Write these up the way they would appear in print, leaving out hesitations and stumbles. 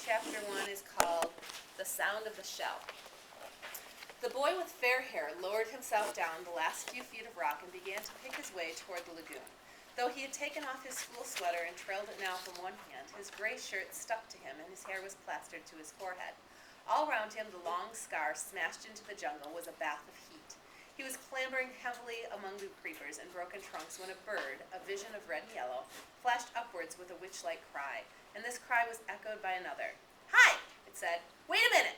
Chapter 1 is called The Sound of the Shell. The boy with fair hair lowered himself down the last few feet of rock and began to pick his way toward the lagoon. Though he had taken off his school sweater and trailed it now from one hand, his gray shirt stuck to him and his hair was plastered to his forehead. All round him, the long scar smashed into the jungle was a bath of heat. He was clambering heavily among the creepers and broken trunks when a bird, a vision of red and yellow, flashed upwards with a witch-like cry, and this cry was echoed by another. "Hi!" it said. "Wait a minute!"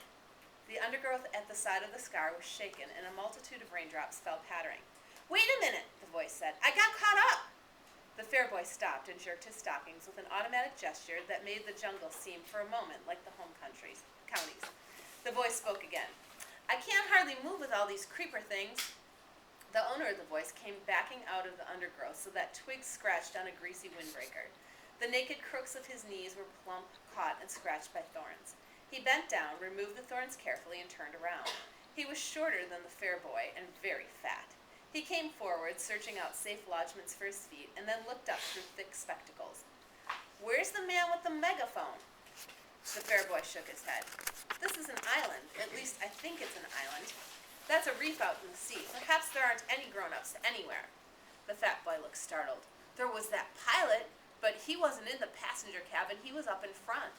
The undergrowth at the side of the scar was shaken, and a multitude of raindrops fell pattering. "Wait a minute," the voice said. "I got caught up!" The fair boy stopped and jerked his stockings with an automatic gesture that made the jungle seem for a moment like the home counties. The voice spoke again. "I can't hardly move with all these creeper things." The owner of the voice came backing out of the undergrowth so that twigs scratched on a greasy windbreaker. The naked crooks of his knees were plump, caught, and scratched by thorns. He bent down, removed the thorns carefully, and turned around. He was shorter than the fair boy and very fat. He came forward, searching out safe lodgments for his feet, and then looked up through thick spectacles. "Where's the man with the megaphone?" The fair boy shook his head. "This is an island. At least I think it's an island. That's a reef out in the sea. Perhaps there aren't any grown-ups anywhere." The fat boy looked startled. "There was that pilot, but he wasn't in the passenger cabin. He was up in front."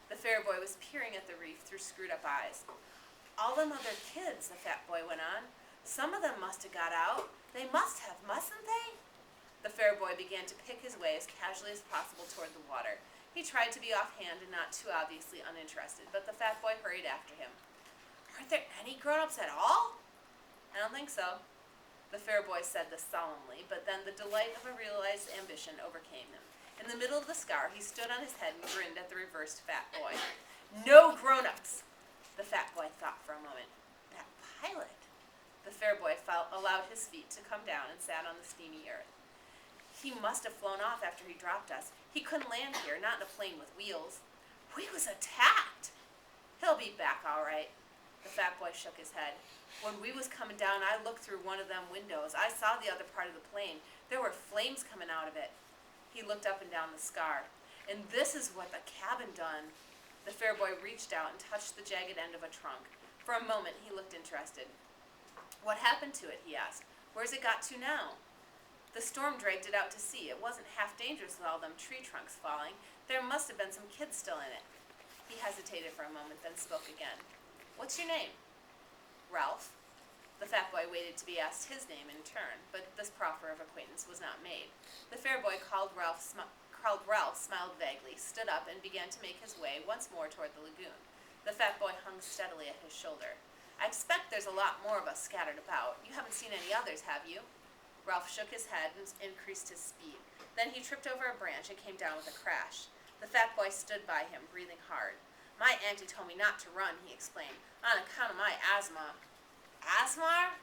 The fair boy was peering at the reef through screwed-up eyes. "All them other kids," the fat boy went on. "Some of them must have got out. They must have, mustn't they?" The fair boy began to pick his way as casually as possible toward the water. He tried to be offhand and not too obviously uninterested, but the fat boy hurried after him. "Aren't there any grown-ups at all?" "I don't think so." The fair boy said this solemnly, but then the delight of a realized ambition overcame him. In the middle of the scar, he stood on his head and grinned at the reversed fat boy. "No grown-ups!" The fat boy thought for a moment. "That pilot." The fair boy allowed his feet to come down and sat on the steamy earth. "He must have flown off after he dropped us. He couldn't land here, not in a plane with wheels." "We was attacked." "He'll be back all right." The fat boy shook his head. "When we was coming down, I looked through one of them windows. I saw the other part of the plane. There were flames coming out of it." He looked up and down the scar. "And this is what the cabin done." The fair boy reached out and touched the jagged end of a trunk. For a moment he looked interested. "What happened to it?" he asked. "Where's it got to now?" "The storm dragged it out to sea. It wasn't half dangerous with all them tree trunks falling. There must have been some kids still in it." He hesitated for a moment, then spoke again. "What's your name?" "Ralph." The fat boy waited to be asked his name in turn, but this proffer of acquaintance was not made. The fair boy Ralph smiled vaguely, stood up, and began to make his way once more toward the lagoon. The fat boy hung steadily at his shoulder. "I expect there's a lot more of us scattered about. You haven't seen any others, have you?" Ralph shook his head and increased his speed. Then he tripped over a branch and came down with a crash. The fat boy stood by him, breathing hard. "My auntie told me not to run," he explained, "on account of my asthma." "Asthma?"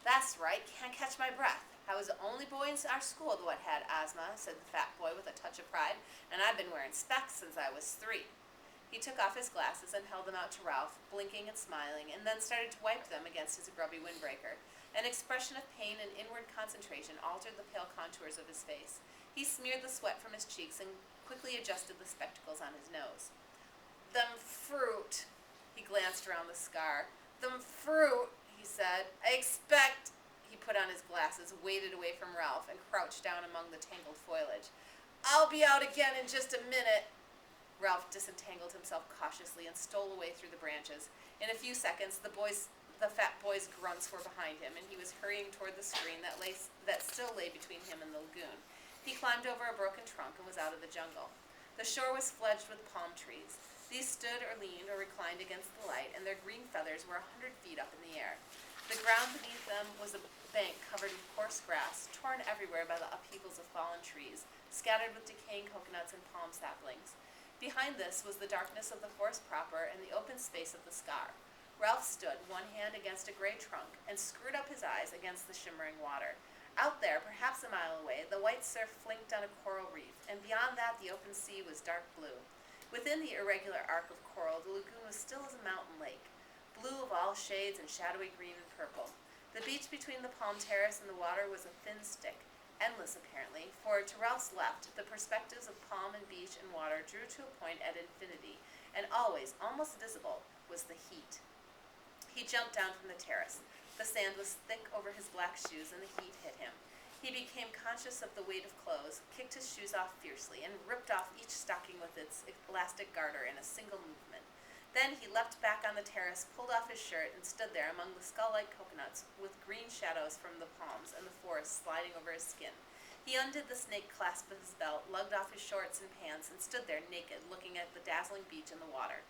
"That's right, can't catch my breath. I was the only boy in our school that had asthma," said the fat boy with a touch of pride, "and I've been wearing specs since I was 3. He took off his glasses and held them out to Ralph, blinking and smiling, and then started to wipe them against his grubby windbreaker. An expression of pain and inward concentration altered the pale contours of his face. He smeared the sweat from his cheeks and quickly adjusted the spectacles on his nose. "Them fruit." He glanced around the scar. "Them fruit," he said. "I expect—" He put on his glasses, waded away from Ralph, and crouched down among the tangled foliage. "I'll be out again in just a minute." Ralph disentangled himself cautiously and stole away through the branches. In a few seconds, the fat boy's grunts were behind him, and he was hurrying toward the screen that still lay between him and the lagoon. He climbed over a broken trunk and was out of the jungle. The shore was fledged with palm trees. These stood or leaned or reclined against the light, and their green feathers were 100 feet up in the air. The ground beneath them was a bank covered with coarse grass, torn everywhere by the upheavals of fallen trees, scattered with decaying coconuts and palm saplings. Behind this was the darkness of the forest proper and the open space of the scar. Ralph stood, one hand against a gray trunk, and screwed up his eyes against the shimmering water. Out there, perhaps a mile away, the white surf flinked on a coral reef, and beyond that the open sea was dark blue. Within the irregular arc of coral, the lagoon was still as a mountain lake, blue of all shades and shadowy green and purple. The beach between the palm terrace and the water was a thin stick, endless apparently, for to Ralph's left, the perspectives of palm and beach and water drew to a point at infinity, and always, almost visible, was the heat. He jumped down from the terrace. The sand was thick over his black shoes, and the heat hit him. He became conscious of the weight of clothes, kicked his shoes off fiercely, and ripped off each stocking with its elastic garter in a single movement. Then he leapt back on the terrace, pulled off his shirt, and stood there among the skull-like coconuts, with green shadows from the palms and the forest sliding over his skin. He undid the snake clasp of his belt, lugged off his shorts and pants, and stood there naked, looking at the dazzling beach and the water.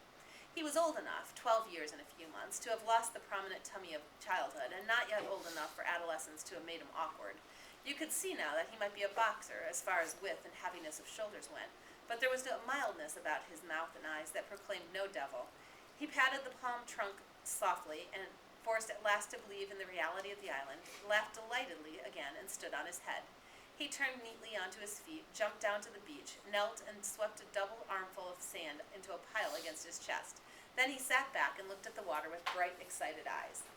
He was old enough, 12 years and a few months, to have lost the prominent tummy of childhood, and not yet old enough for adolescence to have made him awkward. You could see now that he might be a boxer, as far as width and heaviness of shoulders went, but there was a mildness about his mouth and eyes that proclaimed no devil. He patted the palm trunk softly, and, forced at last to believe in the reality of the island, laughed delightedly again and stood on his head. He turned neatly onto his feet, jumped down to the beach, knelt and swept a double armful of sand into a pile against his chest. Then he sat back and looked at the water with bright, excited eyes.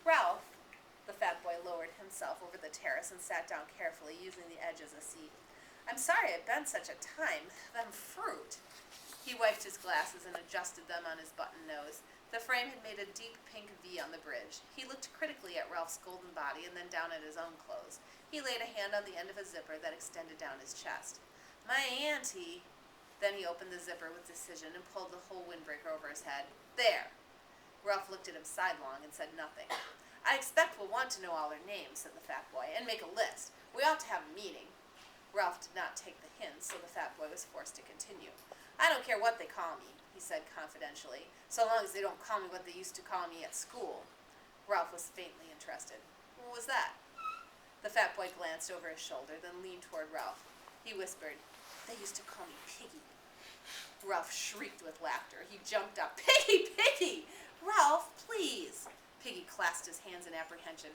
Ralph, the fat boy lowered himself over the terrace and sat down carefully, using the edge as a seat. I'm sorry I've been such a time. Them fruit. He wiped his glasses and adjusted them on his button nose. The frame had made a deep pink V on the bridge. He looked critically at Ralph's golden body and then down at his own clothes. He laid a hand on the end of a zipper that extended down his chest. My auntie. Then he opened the zipper with decision and pulled the whole windbreaker over his head. There. Ralph looked at him sidelong and said nothing. I expect we'll want to know all their names, said the fat boy, and make a list. We ought to have a meeting. Ralph did not take the hint, so the fat boy was forced to continue. I don't care what they call me, he said confidentially, so long as they don't call me what they used to call me at school. Ralph was faintly interested. What was that? The fat boy glanced over his shoulder, then leaned toward Ralph. He whispered, They used to call me Piggy. Ralph shrieked with laughter. He jumped up. Piggy! Piggy! Ralph, please! Piggy clasped his hands in apprehension.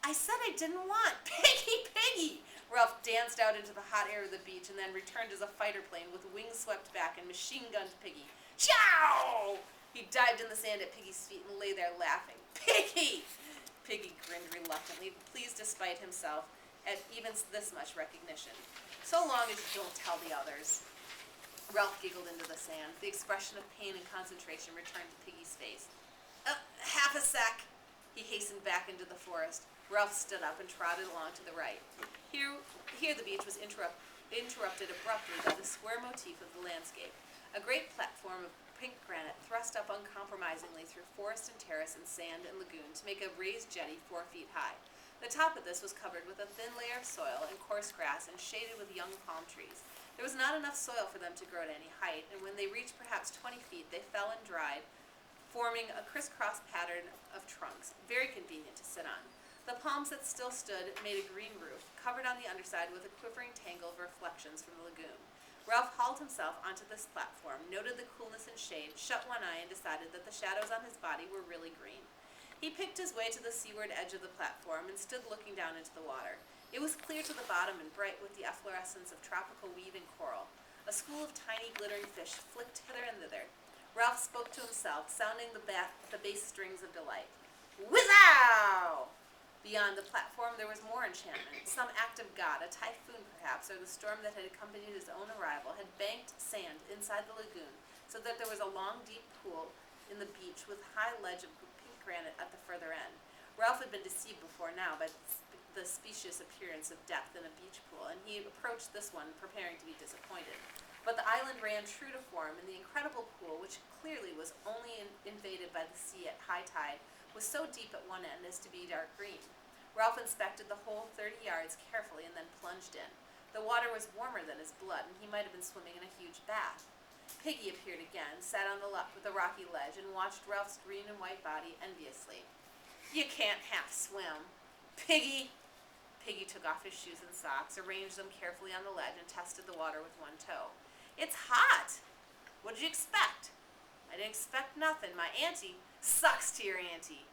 I said I didn't want. Piggy! Piggy! Ralph danced out into the hot air of the beach and then returned as a fighter plane with wings swept back and machine-gunned Piggy. Chow! He dived in the sand at Piggy's feet and lay there laughing. Piggy! Piggy grinned reluctantly, pleased despite himself at even this much recognition. So long as you don't tell the others. Ralph giggled into the sand. The expression of pain and concentration returned to Piggy's face. Half a sec. He hastened back into the forest. Ralph stood up and trotted along to the right. Here the beach was interrupted abruptly by the square motif of the landscape. A great platform of pink granite thrust up uncompromisingly through forest and terrace and sand and lagoon to make a raised jetty 4 feet high. The top of this was covered with a thin layer of soil and coarse grass and shaded with young palm trees. There was not enough soil for them to grow to any height, and when they reached perhaps 20 feet, they fell and dried, forming a crisscross pattern of trunks, very convenient to sit on. The palms that still stood made a green roof, covered on the underside with a quivering tangle of reflections from the lagoon. Ralph hauled himself onto this platform, noted the coolness and shade, shut one eye, and decided that the shadows on his body were really green. He picked his way to the seaward edge of the platform and stood looking down into the water. It was clear to the bottom and bright with the efflorescence of tropical weed and coral. A school of tiny glittering fish flicked hither and thither. Ralph spoke to himself, sounding the bass strings of delight. Whiz-ow! Beyond the platform there was more enchantment. Some act of God, a typhoon perhaps, or the storm that had accompanied his own arrival, had banked sand inside the lagoon, so that there was a long, deep pool in the beach with high ledge of pink granite at the further end. Ralph had been deceived before now by the specious appearance of depth in a beach pool, and he approached this one preparing to be disappointed. But the island ran true to form, and the incredible pool, which clearly was only invaded by the sea at high tide, was so deep at one end as to be dark green. Ralph inspected the whole 30 yards carefully and then plunged in. The water was warmer than his blood, and he might have been swimming in a huge bath. Piggy appeared again, sat on the rocky ledge, and watched Ralph's green and white body enviously. You can't half swim. Piggy! Piggy took off his shoes and socks, arranged them carefully on the ledge, and tested the water with one toe. It's hot! What did you expect? I didn't expect nothing. My auntie sucks to your auntie.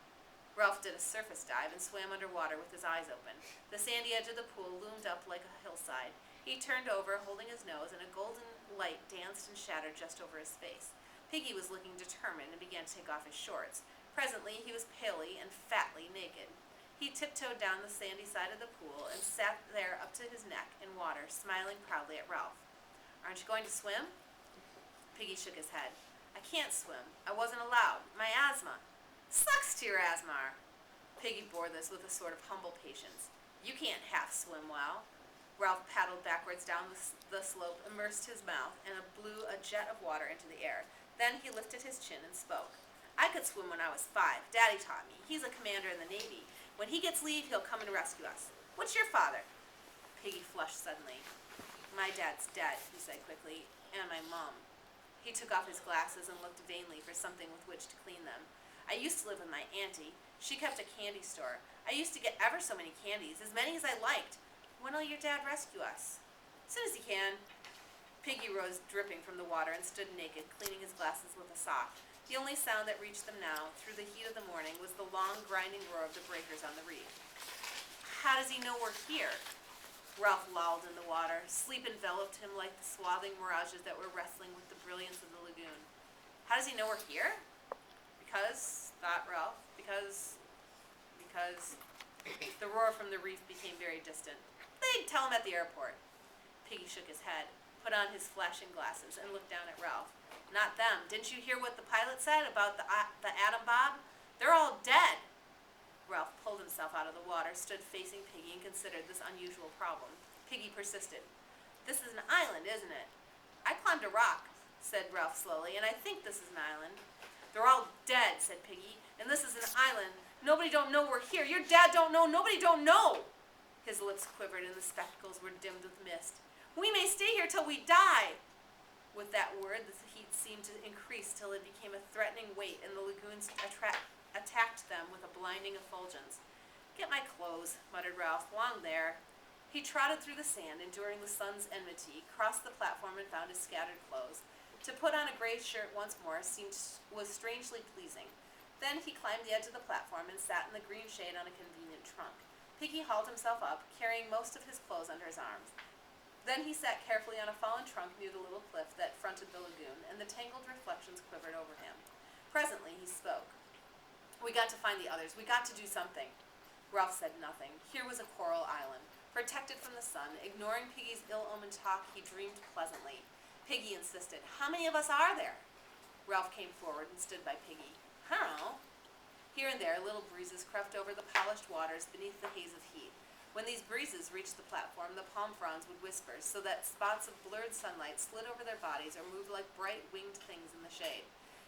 Ralph did a surface dive and swam underwater with his eyes open. The sandy edge of the pool loomed up like a hillside. He turned over, holding his nose, and a golden light danced and shattered just over his face. Piggy was looking determined and began to take off his shorts. Presently he was palely and fatly naked. He tiptoed down the sandy side of the pool and sat there up to his neck in water, smiling proudly at Ralph. "Aren't you going to swim?" Piggy shook his head. "I can't swim. I wasn't allowed. My asthma." "Sucks to your asthma." Piggy bore this with a sort of humble patience. "You can't half swim well." Ralph paddled backwards down the slope, immersed his mouth, and blew a jet of water into the air. Then he lifted his chin and spoke. "I could swim when I was 5. Daddy taught me. He's a commander in the Navy. When he gets leave, he'll come and rescue us. What's your father?" Piggy flushed suddenly. "My dad's dead," he said quickly, "and my mom." He took off his glasses and looked vainly for something with which to clean them. "I used to live with my auntie. She kept a candy store. I used to get ever so many candies, as many as I liked. When'll your dad rescue us?" "Soon as he can." Piggy rose dripping from the water and stood naked, cleaning his glasses with a sock. The only sound that reached them now, through the heat of the morning, was the long, grinding roar of the breakers on the reef. "How does he know we're here?" Ralph lolled in the water. Sleep enveloped him like the swathing mirages that were wrestling with the brilliance of the lagoon. "How does he know we're here?" "Because," thought Ralph, because... The roar from the reef became very distant. "They'd tell him at the airport." Piggy shook his head, put on his flashing glasses, and looked down at Ralph. "Not them. Didn't you hear what the pilot said about the atom bomb? They're all dead." Ralph pulled himself out of the water, stood facing Piggy, and considered this unusual problem. Piggy persisted. "This is an island, isn't it?" "I climbed a rock," said Ralph slowly, "and I think this is an island." "They're all dead," said Piggy, "and this is an island. Nobody don't know we're here. Your dad don't know. Nobody don't know." His lips quivered and the spectacles were dimmed with mist. "We may stay here till we die." With that word, the heat seemed to increase till it became a threatening weight, and the lagoons attacked them with a blinding effulgence. "Get my clothes," muttered Ralph. "Long there." He trotted through the sand, enduring the sun's enmity, crossed the platform and found his scattered clothes. To put on a gray shirt once more was strangely pleasing. Then he climbed the edge of the platform and sat in the green shade on a convenient trunk. Piggy hauled himself up, carrying most of his clothes under his arms. Then he sat carefully on a fallen trunk near the little cliff that fronted the lagoon, and the tangled reflections quivered over him. Presently he spoke. "We got to find the others. We got to do something." Ralph said nothing. Here was a coral island, protected from the sun. Ignoring Piggy's ill-omened talk, he dreamed pleasantly. Piggy insisted. "How many of us are there?" Ralph came forward and stood by Piggy. "I don't know." Here and there little breezes crept over the polished waters beneath the haze of heat. When these breezes reached the platform, the palm fronds would whisper, so that spots of blurred sunlight slid over their bodies or moved like bright winged things in the shade.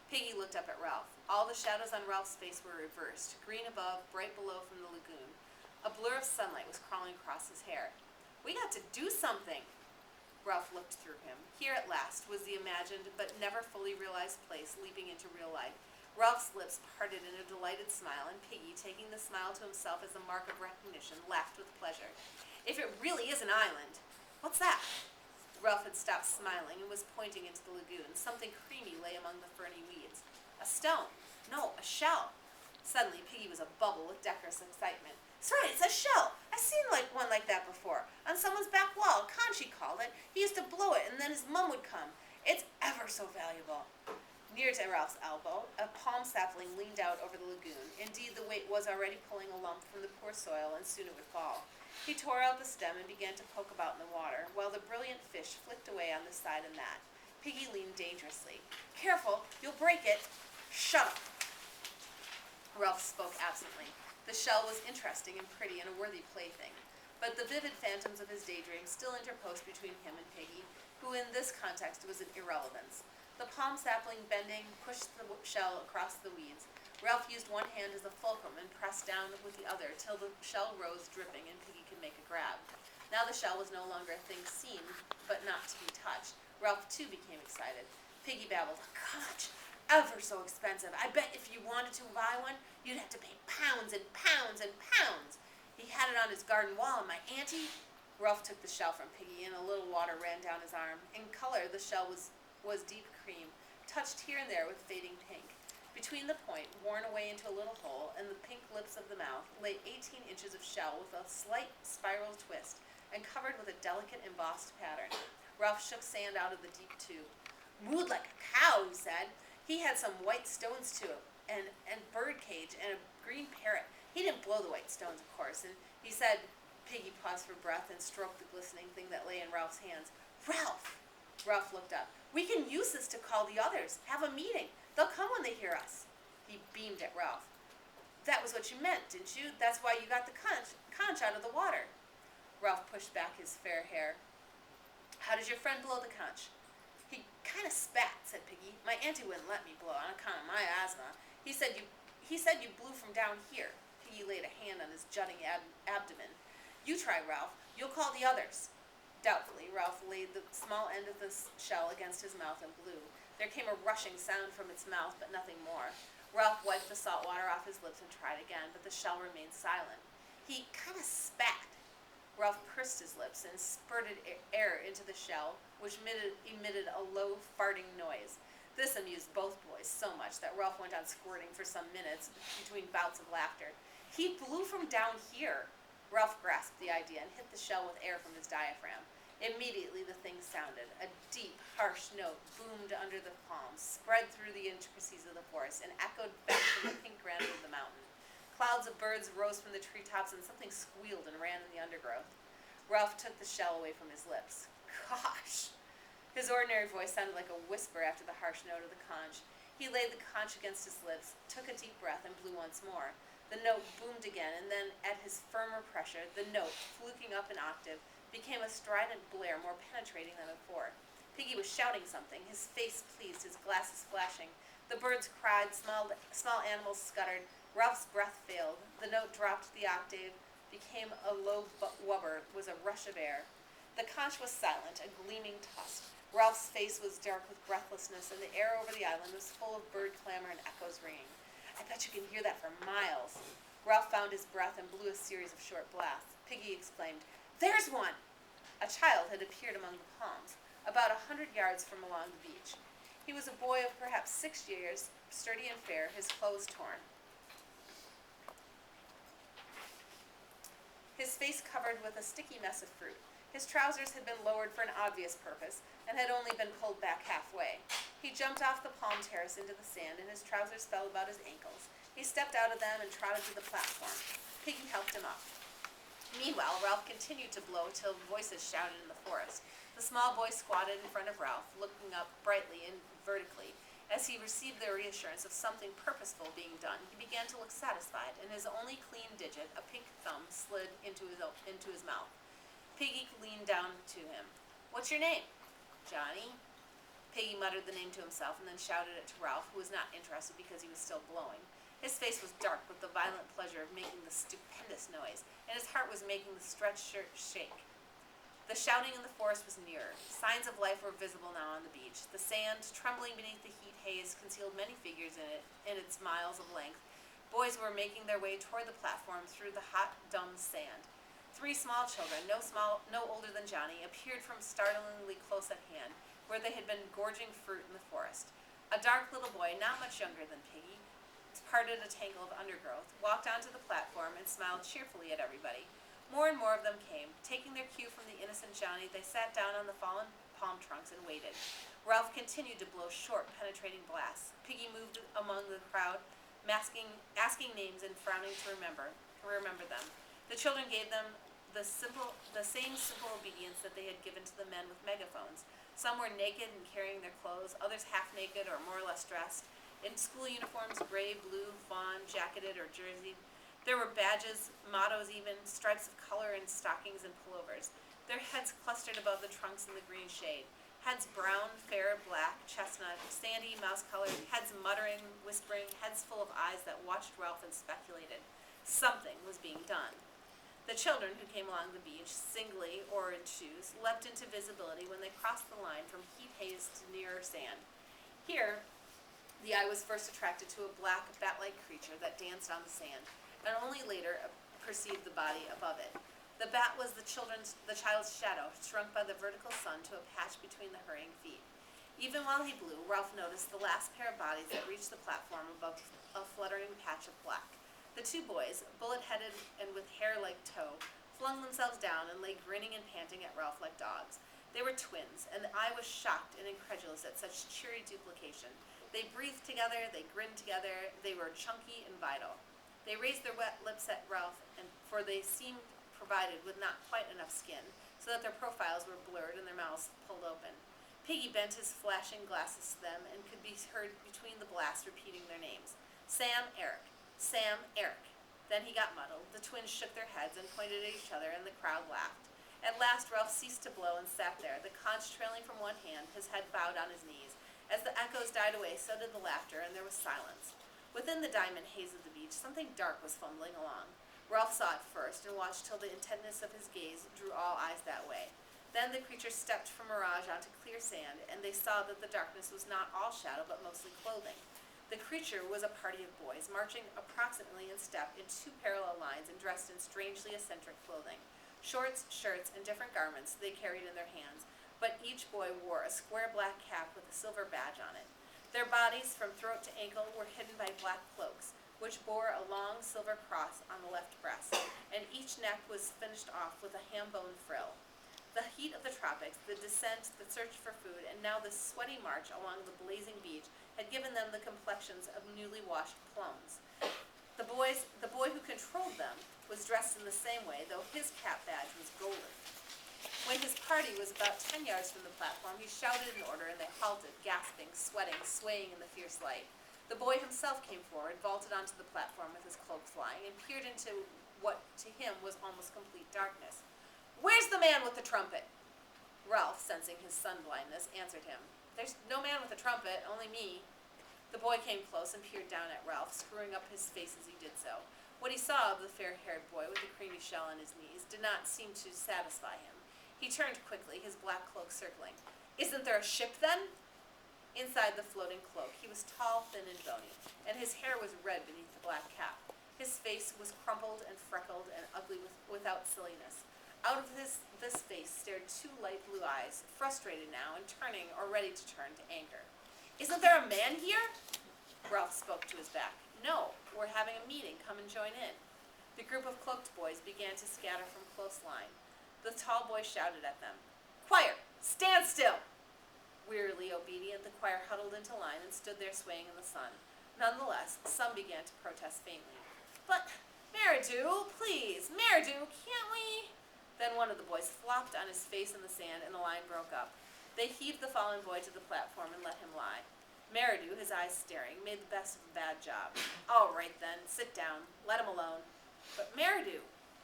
Piggy looked up at Ralph. All the shadows on Ralph's face were reversed, green above, bright below from the lagoon. A blur of sunlight was crawling across his hair. "We got to do something." Ralph looked through him. Here at last was the imagined but never fully realized place leaping into real life. Ralph's lips parted in a delighted smile, and Piggy, taking the smile to himself as a mark of recognition, laughed with pleasure. "If it really is an island, what's that?" Ralph had stopped smiling and was pointing into the lagoon. Something creamy lay among the ferny weeds. "A stone. No, a shell." Suddenly Piggy was abubble with decorous excitement. "That's right, it's a shell. I've seen one like that before. On someone's back wall. Conchi called it. He used to blow it, and then his mum would come. It's ever so valuable." Near to Ralph's elbow, a palm sapling leaned out over the lagoon. Indeed, the weight was already pulling a lump from the poor soil, and soon it would fall. He tore out the stem and began to poke about in the water, while the brilliant fish flicked away on this side and that. Piggy leaned dangerously. "Careful, you'll break it." "Shut up." Ralph spoke absently. The shell was interesting and pretty and a worthy plaything, but the vivid phantoms of his daydream still interposed between him and Piggy, who in this context was an irrelevance. The palm sapling, bending, pushed the shell across the weeds. Ralph used one hand as a fulcrum and pressed down with the other till the shell rose dripping and Piggy could make a grab. Now the shell was no longer a thing seen, but not to be touched. Ralph, too, became excited. Piggy babbled. "Gosh, ever so expensive. I bet if you wanted to buy one, you'd have to pay pounds and pounds and pounds. He had it on his garden wall, and my auntie..." Ralph took the shell from Piggy, and a little water ran down his arm. In color, the shell was deep cream, touched here and there with fading pink. Between the point, worn away into a little hole, and the pink lips of the mouth, lay 18 inches of shell with a slight spiral twist, and covered with a delicate embossed pattern. Ralph shook sand out of the deep tube. "Mooed like a cow," he said. "He had some white stones too, and bird cage, and a green parrot. He didn't blow the white stones, of course, and he said, Piggy paused for breath and stroked the glistening thing that lay in Ralph's hands. Ralph! Ralph looked up. We can use this to call the others. Have a meeting. They'll come when they hear us. He beamed at Ralph. That was what you meant, didn't you? That's why you got the conch out of the water. Ralph pushed back his fair hair. How did your friend blow the conch? He kind of spat, said Piggy. My auntie wouldn't let me blow on account of my asthma. He said you blew from down here. Piggy laid a hand on his jutting abdomen. You try, Ralph. You'll call the others. Doubtfully, Ralph laid the small end of the shell against his mouth and blew. There came a rushing sound from its mouth, but nothing more. Ralph wiped the salt water off his lips and tried again, but the shell remained silent. He kind of spat. Ralph pursed his lips and spurted air into the shell, which emitted a low, farting noise. This amused both boys so much that Ralph went on squirting for some minutes between bouts of laughter. He blew from down here. Ralph grasped the idea and hit the shell with air from his diaphragm. Immediately the thing sounded. A deep, harsh note boomed under the palms, spread through the intricacies of the forest, and echoed back from the pink granite of the mountain. Clouds of birds rose from the treetops, and something squealed and ran in the undergrowth. Ralph took the shell away from his lips. Gosh! His ordinary voice sounded like a whisper after the harsh note of the conch. He laid the conch against his lips, took a deep breath, and blew once more. The note boomed again, and then, at his firmer pressure, the note, fluking up an octave, became a strident blare more penetrating than before. Piggy was shouting something, his face pleased, his glasses flashing. The birds cried, small animals scuttered. Ralph's breath failed. The note dropped the octave, became a low wubber, was a rush of air. The conch was silent, a gleaming tusk. Ralph's face was dark with breathlessness, and the air over the island was full of bird clamor and echoes ringing. I bet you can hear that for miles. Ralph found his breath and blew a series of short blasts. Piggy exclaimed, There's one! A child had appeared among the palms, about 100 yards from along the beach. He was a boy of perhaps 6 years, sturdy and fair, his clothes torn. His face covered with a sticky mess of fruit. His trousers had been lowered for an obvious purpose, and had only been pulled back halfway. He jumped off the palm terrace into the sand, and his trousers fell about his ankles. He stepped out of them and trotted to the platform. Piggy helped him up. Meanwhile, Ralph continued to blow till voices shouted in the forest. The small boy squatted in front of Ralph, looking up brightly and vertically. As he received the reassurance of something purposeful being done, he began to look satisfied, and his only clean digit, a pink thumb, slid into his mouth. Piggy leaned down to him. What's your name? Johnny. Piggy muttered the name to himself and then shouted it to Ralph, who was not interested because he was still blowing. His face was dark with the violent pleasure of making the stupendous noise, and his heart was making the stretched shirt shake. The shouting in the forest was nearer. Signs of life were visible now on the beach. The sand, trembling beneath the heat haze, concealed many figures in its miles of length. Boys were making their way toward the platform through the hot, dumb sand. 3 small children, no older than Johnny, appeared from startlingly close at hand, where they had been gorging fruit in the forest. A dark little boy, not much younger than Piggy, parted a tangle of undergrowth, walked onto the platform, and smiled cheerfully at everybody. More and more of them came. Taking their cue from the innocent Johnny, they sat down on the fallen palm trunks and waited. Ralph continued to blow short, penetrating blasts. Piggy moved among the crowd, asking names and frowning to remember them. The children gave them the same simple obedience that they had given to the men with megaphones. Some were naked and carrying their clothes, others half naked or more or less dressed, in school uniforms, gray, blue, fawn, jacketed, or jerseyed. There were badges, mottos even, stripes of color in stockings and pullovers. Their heads clustered above the trunks in the green shade. Heads brown, fair, black, chestnut, sandy, mouse-colored, heads muttering, whispering, heads full of eyes that watched Ralph and speculated. Something was being done. The children who came along the beach, singly or in shoes, leapt into visibility when they crossed the line from heat haze to nearer sand. Here, the eye was first attracted to a black, bat-like creature that danced on the sand, and only later perceived the body above it. The bat was the child's shadow, shrunk by the vertical sun to a patch between the hurrying feet. Even while he blew, Ralph noticed the last pair of bodies that reached the platform above a fluttering patch of black. The 2 boys, bullet-headed and with hair like tow, flung themselves down and lay grinning and panting at Ralph like dogs. They were twins, and the eye was shocked and incredulous at such cheery duplication. They breathed together, they grinned together, they were chunky and vital. They raised their wet lips at Ralph, for they seemed provided with not quite enough skin, so that their profiles were blurred and their mouths pulled open. Piggy bent his flashing glasses to them and could be heard between the blasts repeating their names. Sam, Eric. Sam, Eric. Then he got muddled. The twins shook their heads and pointed at each other, and the crowd laughed. At last Ralph ceased to blow and sat there, the conch trailing from one hand, his head bowed on his knees. As the echoes died away, so did the laughter, and there was silence. Within the diamond haze of the beach, something dark was fumbling along. Ralph saw it first, and watched till the intentness of his gaze drew all eyes that way. Then the creature stepped from mirage onto clear sand, and they saw that the darkness was not all shadow, but mostly clothing. The creature was a party of boys, marching approximately in step in two parallel lines and dressed in strangely eccentric clothing. Shorts, shirts, and different garments they carried in their hands, but each boy wore a square black cap with a silver badge on it. Their bodies, from throat to ankle, were hidden by black cloaks, which bore a long silver cross on the left breast, and each neck was finished off with a ham-bone frill. The heat of the tropics, the descent, the search for food, and now this sweaty march along the blazing beach had given them the complexions of newly washed plums. The boy who controlled them was dressed in the same way, though his cap badge was golden. When his party was about 10 yards from the platform, he shouted an order, and they halted, gasping, sweating, swaying in the fierce light. The boy himself came forward, vaulted onto the platform with his cloak flying, and peered into what to him was almost complete darkness. "Where's the man with the trumpet?" Ralph, sensing his sun-blindness, answered him. "There's no man with a trumpet, only me." The boy came close and peered down at Ralph, screwing up his face as he did so. What he saw of the fair-haired boy with the creamy shell on his knees did not seem to satisfy him. He turned quickly, his black cloak circling. "Isn't there a ship, then?" Inside the floating cloak, he was tall, thin, and bony, and his hair was red beneath the black cap. His face was crumpled and freckled and ugly without silliness. Out of this face stared two light blue eyes, frustrated now and turning or ready to turn to anger. "Isn't there a man here?" Ralph spoke to his back. "No, we're having a meeting. Come and join in." The group of cloaked boys began to scatter from close line. The tall boy shouted at them. "Choir, stand still!" Wearily obedient, the choir huddled into line and stood there swaying in the sun. Nonetheless, some began to protest faintly. "But, Meridew, please, Meridew, can't we?" Then one of the boys flopped on his face in the sand, and the line broke up. They heaved the fallen boy to the platform and let him lie. Meridew, his eyes staring, made the best of a bad job. "All right, then, sit down. Let him alone." "But Meridew,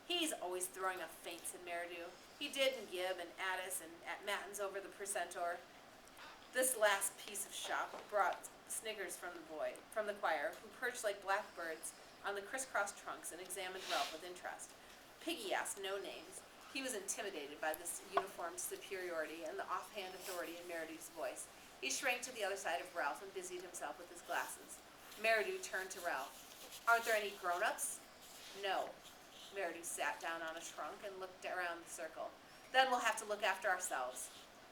he's always throwing a feint," said Meridew. "He did in Gibb and Addis and at Matins over the precentor." This last piece of shop brought sniggers from the choir, who perched like black birds on the crisscross trunks and examined Ralph with interest. Piggy asked no names. He was intimidated by this uniformed superiority and the offhand authority in Meridew's voice. He shrank to the other side of Ralph and busied himself with his glasses. Meridew turned to Ralph. "Aren't there any grown-ups?" "No." Meridew sat down on a trunk and looked around the circle. "Then we'll have to look after ourselves."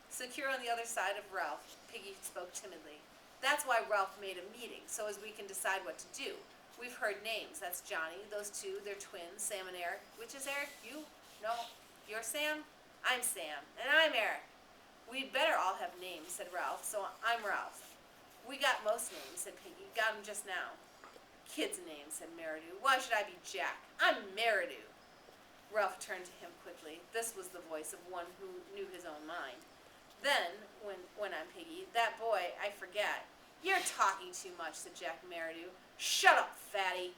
Secure on the other side of Ralph, Piggy spoke timidly. "That's why Ralph made a meeting, so as we can decide what to do. We've heard names. That's Johnny, those two, they're twins, Sam and Eric. Which is Eric? You? No. You're Sam? I'm Sam. And I'm Eric." "We'd better all have names," said Ralph, "so I'm Ralph." "We got most names," said Piggy. "Got 'em just now." "Kid's name," said Meridew. "Why should I be Jack? I'm Meridew." Ralph turned to him quickly. This was the voice of one who knew his own mind. "Then," went on Piggy, "that boy, I forget." "You're talking too much," said Jack Meridew. "Shut up, fatty."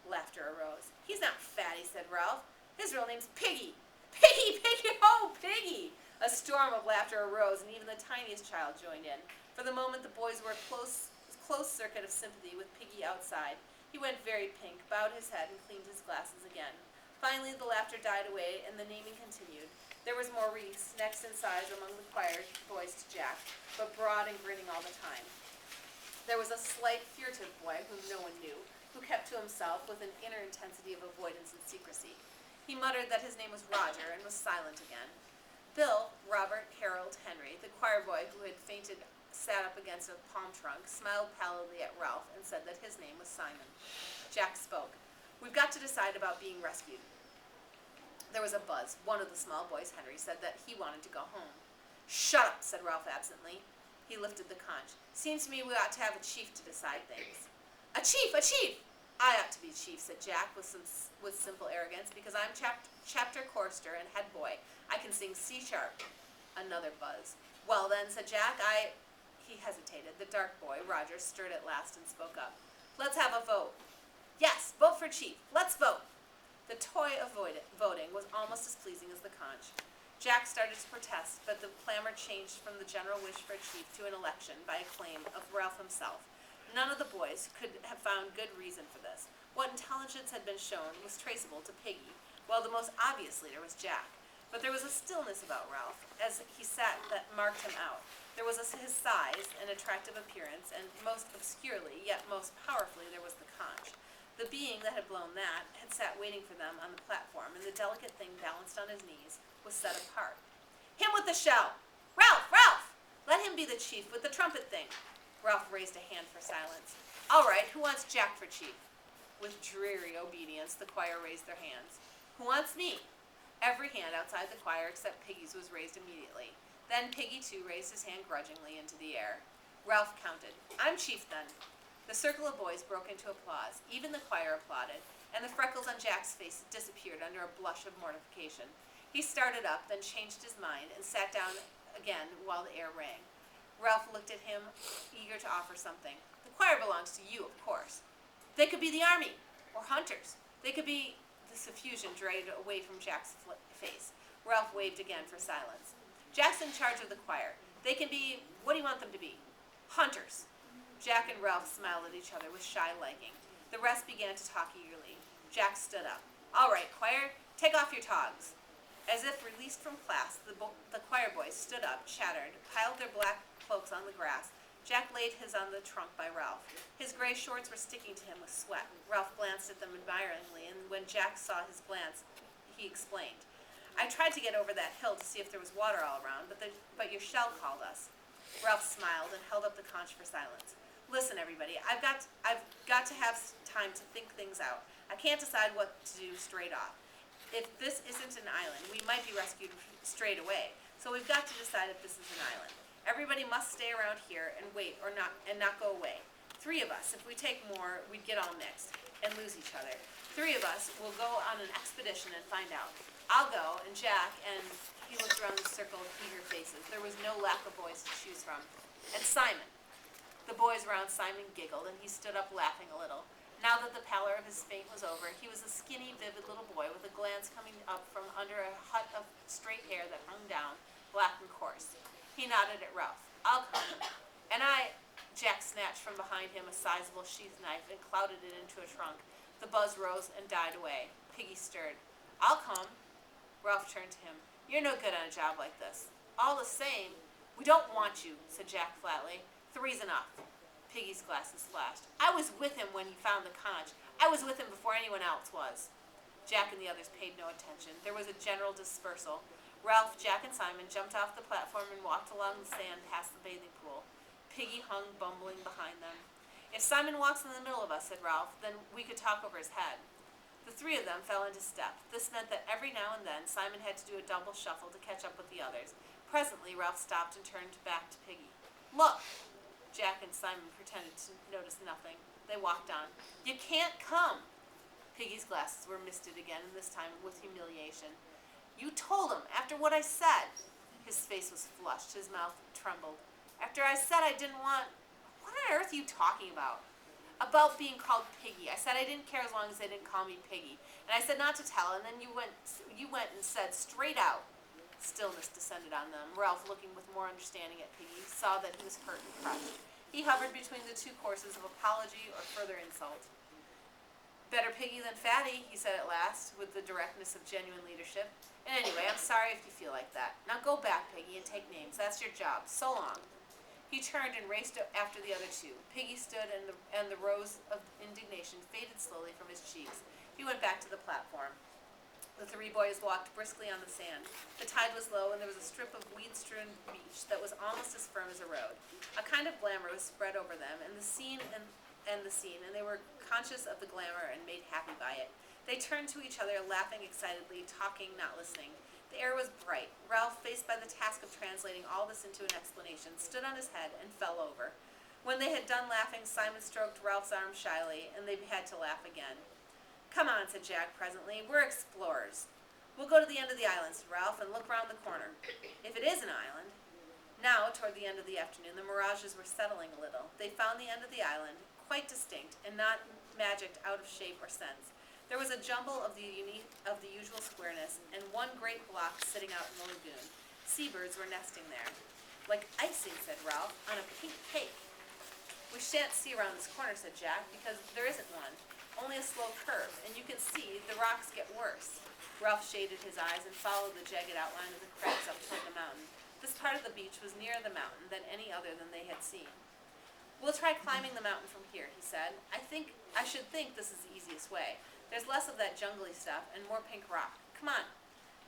Laughter arose. "He's not fatty," said Ralph. "His real name's Piggy." "Piggy, Piggy, oh, Piggy!" A storm of laughter arose, and even the tiniest child joined in. For the moment the boys were a close circuit of sympathy with Piggy outside. He went very pink, bowed his head, and cleaned his glasses again. Finally the laughter died away, and the naming continued. There was Maurice, next in size among the choir boys to Jack, but broad and grinning all the time. There was a slight, furtive boy whom no one knew, who kept to himself with an inner intensity of avoidance and secrecy. He muttered that his name was Roger, and was silent again. Bill, Robert, Harold, Henry, the choir boy who had fainted, sat up against a palm trunk, smiled pallidly at Ralph, and said that his name was Simon. Jack spoke. "We've got to decide about being rescued." There was a buzz. One of the small boys, Henry, said that he wanted to go home. "Shut up," said Ralph absently. He lifted the conch. "Seems to me we ought to have a chief to decide things." "A chief! A chief!" I ought to be chief, said Jack with simple arrogance, because I'm chapter chorister and head boy. I can sing C sharp. Another buzz. Well then, said Jack, He hesitated. The dark boy, Roger, stirred at last and spoke up. Let's have a vote. Yes, vote for chief. Let's vote. The toy of voting was almost as pleasing as the conch. Jack started to protest, but the clamor changed from the general wish for a chief to an election by acclaim of Ralph himself. None of the boys could have found good reason for this. What intelligence had been shown was traceable to Piggy, while the most obvious leader was Jack. But there was a stillness about Ralph, as he sat, that marked him out. There was his size and attractive appearance, and most obscurely, yet most powerfully, there was the conch. The being that had blown that had sat waiting for them on the platform, and the delicate thing balanced on his knees was set apart. Him with the shell! Ralph! Ralph! Let him be the chief with the trumpet thing. Ralph raised a hand for silence. All right, who wants Jack for chief? With dreary obedience, the choir raised their hands. Who wants me? Every hand outside the choir except Piggy's was raised immediately. Then Piggy, too, raised his hand grudgingly into the air. Ralph counted. I'm chief, then. The circle of boys broke into applause. Even the choir applauded, and the freckles on Jack's face disappeared under a blush of mortification. He started up, then changed his mind, and sat down again while the air rang. Ralph looked at him, eager to offer something. The choir belongs to you, of course. They could be the army, or hunters. They could be... The suffusion drained away from Jack's face. Ralph waved again for silence. Jack's in charge of the choir. They can be... What do you want them to be? Hunters. Jack and Ralph smiled at each other with shy liking. The rest began to talk eagerly. Jack stood up. All right, choir, take off your togs. As if released from class, the choir boys stood up, chattered, piled their black cloaks on the grass. Jack laid his on the trunk by Ralph. His gray shorts were sticking to him with sweat. Ralph glanced at them admiringly, and when Jack saw his glance, he explained. I tried to get over that hill to see if there was water all around, but your shell called us. Ralph smiled and held up the conch for silence. Listen, everybody, I've got to have time to think things out. I can't decide what to do straight off. If this isn't an island, we might be rescued straight away. So we've got to decide if this is an island. Everybody must stay around here and wait and not go away. 3 of us, if we take more, we'd get all mixed and lose each other. 3 of us will go on an expedition and find out. I'll go, and Jack, and he looked around the circle of eager faces. There was no lack of boys to choose from. And Simon. The boys around Simon giggled, and he stood up laughing a little. Now that the pallor of his faint was over, he was a skinny, vivid little boy with a glance coming up from under a hut of straight hair that hung down, black and coarse. He nodded at Ralph. I'll come. And I... Jack snatched from behind him a sizable sheath knife and clouted it into a trunk. The buzz rose and died away. Piggy stirred. I'll come. Ralph turned to him. You're no good on a job like this. All the same, we don't want you, said Jack flatly. 3's enough. Piggy's glasses flashed. I was with him when he found the conch. I was with him before anyone else was. Jack and the others paid no attention. There was a general dispersal. Ralph, Jack, and Simon jumped off the platform and walked along the sand past the bathing pool. Piggy hung bumbling behind them. If Simon walks in the middle of us, said Ralph, then we could talk over his head. The 3 of them fell into step. This meant that every now and then Simon had to do a double shuffle to catch up with the others. Presently, Ralph stopped and turned back to Piggy. Look! Jack and Simon pretended to notice nothing. They walked on. You can't come! Piggy's glasses were misted again, and this time with humiliation. You told him, after what I said. His face was flushed. His mouth trembled. After I said I didn't want... What on earth are you talking about? About being called Piggy. I said I didn't care as long as they didn't call me Piggy. And I said not to tell, and then you went and said straight out. Stillness descended on them. Ralph, looking with more understanding at Piggy, saw that he was hurt and crushed. He hovered between the 2 courses of apology or further insult. Better Piggy than Fatty, he said at last, with the directness of genuine leadership. And anyway, I'm sorry if you feel like that. Now go back, Piggy, and take names. That's your job. So long. He turned and raced after the other 2. Piggy stood, and the rose of indignation faded slowly from his cheeks. He went back to the platform. The 3 boys walked briskly on the sand. The tide was low, and there was a strip of weed-strewn beach that was almost as firm as a road. A kind of glamour was spread over them, and they were conscious of the glamour and made happy by it. They turned to each other, laughing excitedly, talking, not listening. The air was bright. Ralph, faced by the task of translating all this into an explanation, stood on his head and fell over. When they had done laughing, Simon stroked Ralph's arm shyly, and they had to laugh again. "Come on," said Jack presently. "We're explorers." "We'll go to the end of the island," said Ralph, "and look round the corner. If it is an island." Now, toward the end of the afternoon, the mirages were settling a little. They found the end of the island, quite distinct, and not magicked out of shape or sense. There was a jumble of the usual squareness, and one great block sitting out in the lagoon. Seabirds were nesting there. "Like icing," said Ralph, "on a pink cake." "We shan't see around this corner," said Jack, "because there isn't one. Only a slow curve, and you can see the rocks get worse." Ralph shaded his eyes and followed the jagged outline of the crags up toward the mountain. This part of the beach was nearer the mountain than any other than they had seen. "We'll try climbing the mountain from here," he said. I should think this is the easiest way. There's less of that jungly stuff and more pink rock. Come on."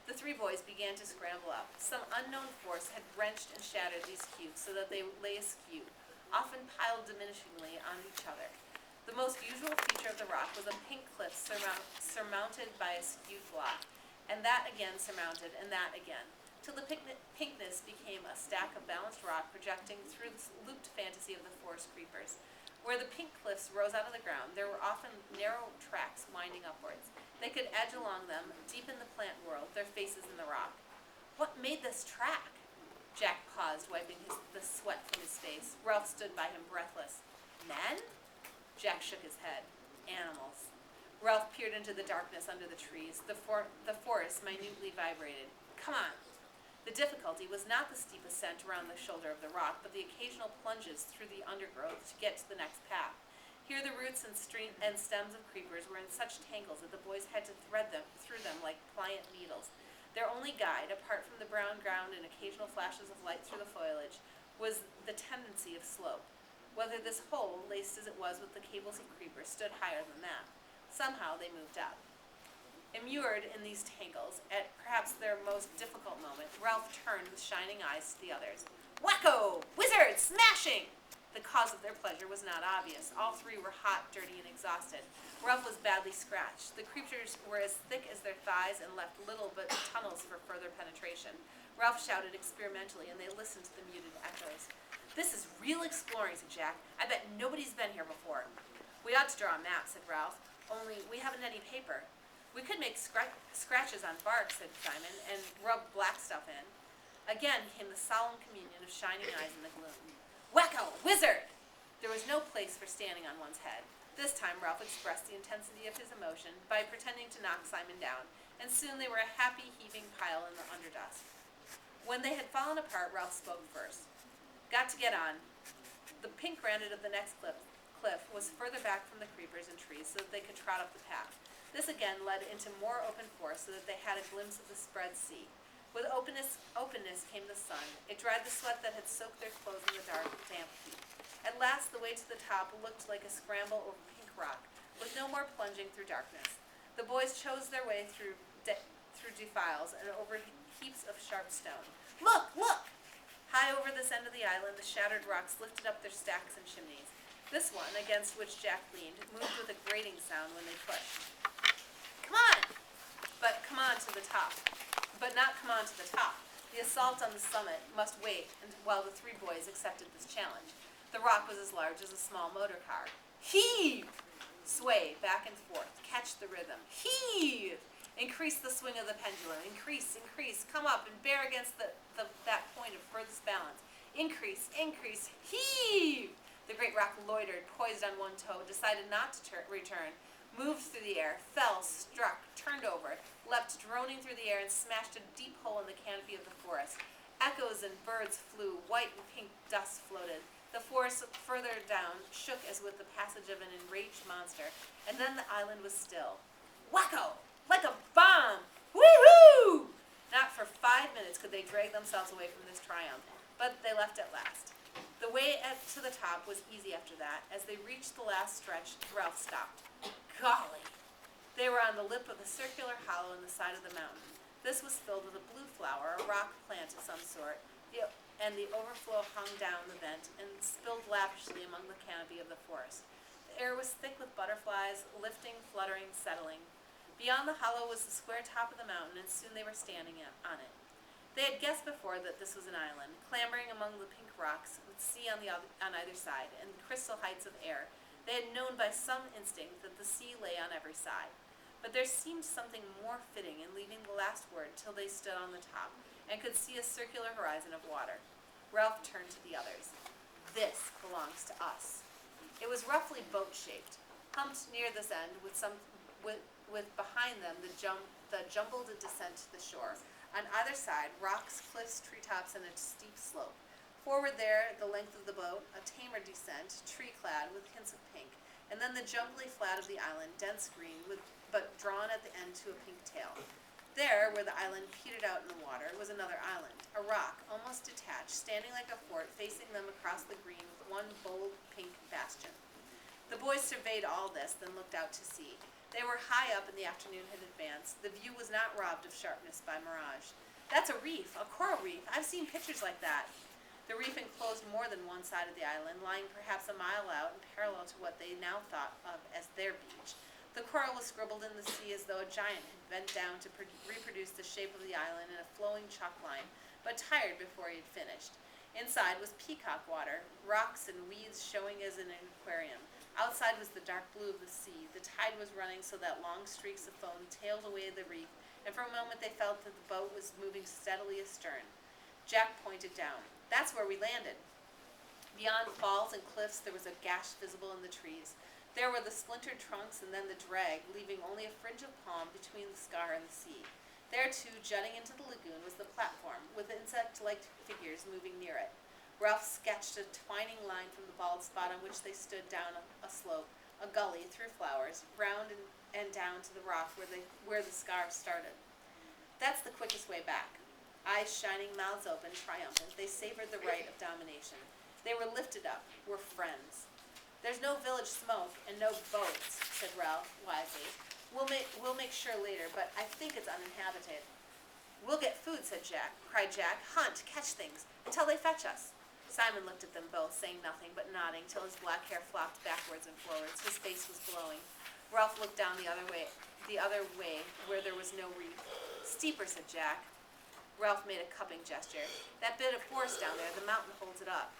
The three boys began to scramble up. Some unknown force had wrenched and shattered these cubes so that they lay askew, often piled diminishingly on each other. The most usual feature of the rock was a pink cliff surmounted by a skewed block, and that again surmounted, and that again, till the pinkness became a stack of balanced rock projecting through the looped fantasy of the forest creepers. Where the pink cliffs rose out of the ground, there were often narrow tracks winding upwards. They could edge along them, deep in the plant world, their faces in the rock. "What made this track?" Jack paused, wiping the sweat from his face. Ralph stood by him, breathless. "Men?" Jack shook his head. "Animals." Ralph peered into the darkness under the trees. The forest minutely vibrated. "Come on." The difficulty was not the steep ascent around the shoulder of the rock, but the occasional plunges through the undergrowth to get to the next path. Here the roots and stems of creepers were in such tangles that the boys had to thread them through them like pliant needles. Their only guide, apart from the brown ground and occasional flashes of light through the foliage, was the tendency of slope. Whether this hole, laced as it was with the cables of creepers, stood higher than that. Somehow they moved up. Immured in these tangles, at perhaps their most difficult moment, Ralph turned with shining eyes to the others. "Wacko! Wizard! Smashing!" The cause of their pleasure was not obvious. All three were hot, dirty, and exhausted. Ralph was badly scratched. The creatures were as thick as their thighs and left little but tunnels for further penetration. Ralph shouted experimentally, and they listened to the muted echoes. "This is real exploring," said Jack. "I bet nobody's been here before." "We ought to draw a map," said Ralph, "only we haven't any paper." "We could make scratches on bark," said Simon, "and rub black stuff in." Again came the solemn communion of shining eyes in the gloom. "Wacko! Wizard!" There was no place for standing on one's head. This time Ralph expressed the intensity of his emotion by pretending to knock Simon down, and soon they were a happy, heaving pile in the underdusk. When they had fallen apart, Ralph spoke first. "Got to get on." The pink granite of the next cliff was further back from the creepers and trees so that they could trot up the path. This again led into more open forest so that they had a glimpse of the spread sea. With openness came the sun. It dried the sweat that had soaked their clothes in the dark, damp heat. At last the way to the top looked like a scramble over pink rock, with no more plunging through darkness. The boys chose their way through defiles and over heaps of sharp stone. "Look! Look!" High over this end of the island, the shattered rocks lifted up their stacks and chimneys. This one, against which Jack leaned, moved with a grating sound when they pushed. "Come on!" But not come on to the top. The assault on the summit must wait while the three boys accepted this challenge. The rock was as large as a small motor car. "Heave!" Sway back and forth. Catch the rhythm. "Heave!" Increase the swing of the pendulum. Increase. Come up and bear against that point of furthest balance. Increase. Heave! The great rock loitered, poised on one toe, decided not to return, moved through the air, fell, struck, turned over, leapt droning through the air, and smashed a deep hole in the canopy of the forest. Echoes and birds flew, white and pink dust floated. The forest further down shook as with the passage of an enraged monster, and then the island was still. Wacko! Like a bomb! Woo-hoo! Not for 5 minutes could they drag themselves away from this triumph, but they left at last. The way to the top was easy after that. As they reached the last stretch, Ralph stopped. Golly! They were on the lip of a circular hollow in the side of the mountain. This was filled with a blue flower, a rock plant of some sort, and the overflow hung down the vent and spilled lavishly among the canopy of the forest. The air was thick with butterflies, lifting, fluttering, settling. Beyond the hollow was the square top of the mountain, and soon they were standing on it. They had guessed before that this was an island, clambering among the pink rocks, with sea on either side, and the crystal heights of air. They had known by some instinct that the sea lay on every side. But there seemed something more fitting in leaving the last word till they stood on the top, and could see a circular horizon of water. Ralph turned to the others. "This belongs to us." It was roughly boat-shaped, humped near this end, with behind them the jumbled descent to the shore. On either side, rocks, cliffs, treetops, and a steep slope. Forward there, the length of the boat, a tamer descent, tree-clad, with hints of pink, and then the jumbly flat of the island, dense green, but drawn at the end to a pink tail. There, where the island petered out in the water, was another island, a rock, almost detached, standing like a fort, facing them across the green with one bold pink bastion. The boys surveyed all this, then looked out to sea. They were high up, and the afternoon had advanced. The view was not robbed of sharpness by mirage. "That's a reef, a coral reef. I've seen pictures like that." The reef enclosed more than one side of the island, lying perhaps a mile out and parallel to what they now thought of as their beach. The coral was scribbled in the sea as though a giant had bent down to reproduce the shape of the island in a flowing chalk line, but tired before he had finished. Inside was peacock water, rocks and weeds showing as in an aquarium. Outside was the dark blue of the sea. The tide was running so that long streaks of foam tailed away the reef, and for a moment they felt that the boat was moving steadily astern. Jack pointed down. "That's where we landed." Beyond falls and cliffs there was a gash visible in the trees. There were the splintered trunks and then the drag, leaving only a fringe of palm between the scar and the sea. There, too, jutting into the lagoon, was the platform, with insect-like figures moving near it. Ralph sketched a twining line from the bald spot on which they stood down a slope, a gully, through flowers, round and down to the rock where the scar started. "That's the quickest way back." Eyes shining, mouths open, triumphant, they savored the right of domination. They were lifted up, were friends. "There's no village smoke, and no boats," said Ralph, wisely. We'll make sure later, but I think it's uninhabited." "We'll get food," cried Jack. "Hunt, catch things, until they fetch us." Simon looked at them both, saying nothing, but nodding, till his black hair flopped backwards and forwards. His face was glowing. Ralph looked down the other way, where there was no reef. "Steeper," said Jack. Ralph made a cupping gesture. "That bit of forest down there, the mountain holds it up."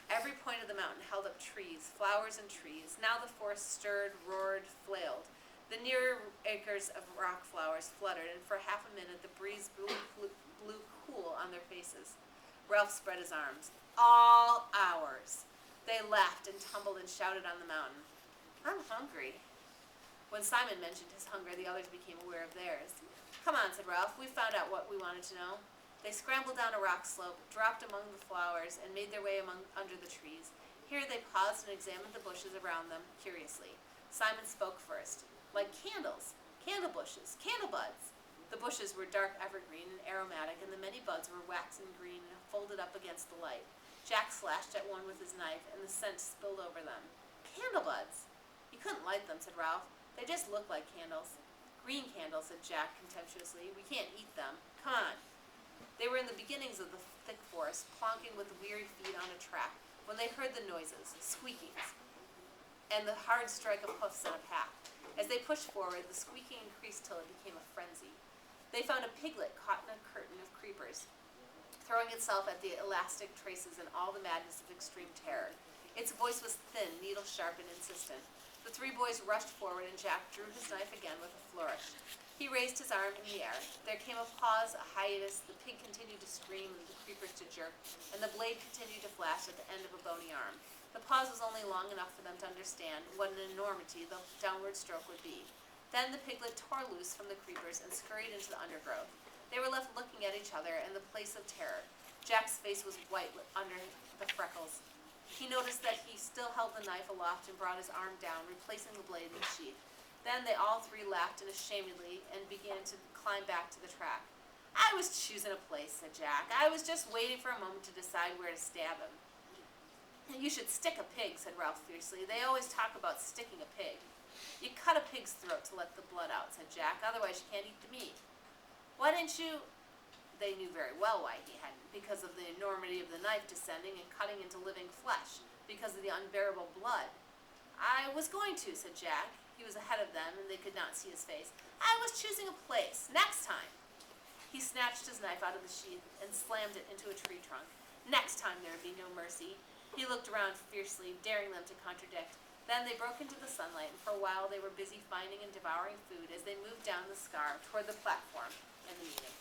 Every point of the mountain held up trees, flowers and trees. Now the forest stirred, roared, flailed. The nearer acres of rock flowers fluttered, and for half a minute the breeze blew cool on their faces. Ralph spread his arms. "All ours." They laughed and tumbled and shouted on the mountain. "I'm hungry." When Simon mentioned his hunger, the others became aware of theirs. "Come on," said Ralph. "We've found out what we wanted to know." They scrambled down a rock slope, dropped among the flowers, and made their way under the trees. Here they paused and examined the bushes around them curiously. Simon spoke first. "Like candles, candle bushes, candle buds." The bushes were dark evergreen and aromatic, and the many buds were waxen green and folded up against the light. Jack slashed at one with his knife, and the scent spilled over them. "Candle buds!" "You couldn't light them," said Ralph. "They just look like candles." "Green candles," said Jack contemptuously. "We can't eat them. Come on." They were in the beginnings of the thick forest, plonking with weary feet on a track, when they heard the noises, squeakings, and the hard strike of hoofs on a path. As they pushed forward, the squeaking increased till it became a frenzy. They found a piglet caught in a curtain of creepers, throwing itself at the elastic traces in all the madness of extreme terror. Its voice was thin, needle-sharp, and insistent. The three boys rushed forward, and Jack drew his knife again with a flourish. He raised his arm in the air. There came a pause, a hiatus. The pig continued to scream and the creepers to jerk, and the blade continued to flash at the end of a bony arm. The pause was only long enough for them to understand what an enormity the downward stroke would be. Then the piglet tore loose from the creepers and scurried into the undergrowth. They were left looking at each other in the place of terror. Jack's face was white under the freckles. He noticed that he still held the knife aloft and brought his arm down, replacing the blade in the sheath. Then they all three laughed unashamedly and began to climb back to the track. "I was choosing a place," said Jack. "I was just waiting for a moment to decide where to stab him." "You should stick a pig," said Ralph fiercely. "They always talk about sticking a pig." "You cut a pig's throat to let the blood out," said Jack. "Otherwise you can't eat the meat." "Why didn't you—" They knew very well why he hadn't, because of the enormity of the knife descending and cutting into living flesh, because of the unbearable blood. "I was going to," said Jack. He was ahead of them, and they could not see his face. "I was choosing a place. Next time." He snatched his knife out of the sheath and slammed it into a tree trunk. Next time there would be no mercy. He looked around fiercely, daring them to contradict. Then they broke into the sunlight, and for a while they were busy finding and devouring food as they moved down the scar toward the platform and the meeting.